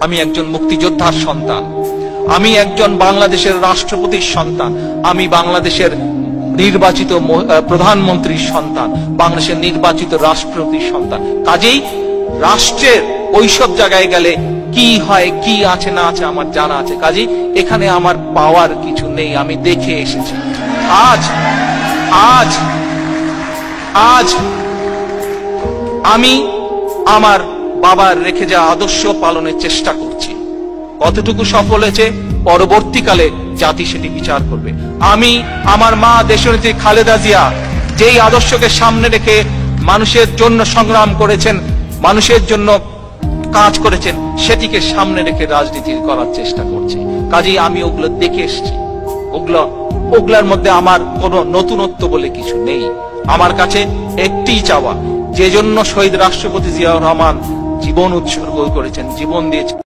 আমি একজন মুক্তিযোদ্ধার সন্তান, আমি একজন বাংলাদেশের রাষ্ট্রপতির সন্তান, আমি বাংলাদেশের নির্বাচিত প্রধানমন্ত্রীর সন্তান, বাংলাদেশের নির্বাচিত রাষ্ট্রপতির সন্তান। কাজেই রাষ্ট্রের ওইসব জায়গায় গেলে কি হয়, কি আছে না আছে আমার জানা আছে। কাজেই এখানে আমার পাওয়ার কিছু নেই, আমি দেখে এসেছি। আজ আজ আজ আমি আমার বাবার রেখে যাওয়া আদর্শ পালনের চেষ্টা করছি। কতটুকু সফল হয়েছে পরবর্তীকালে জাতি সেটি বিচার করবে। আমি আমার মা দেশনেত্রী খালেদা জিয়া যেই আদর্শকে সামনে রেখে মানুষের জন্য সংগ্রাম করেছেন, মানুষের জন্য কাজ করেছেন, সেটিকে সামনে রেখে রাজনীতি করার চেষ্টা করছি। কাজেই আমি ওগুলো দেখে এসেছি। ওগুলার মধ্যে আমার কোনো নতুনত্ব বলে কিছু নেই। আমার কাছে একটি চাওয়া, যে জন্য শহীদ রাষ্ট্রপতি জিয়াউর রহমান জীবন উৎসর্গ করেছেন, জীবন দিয়েছেন,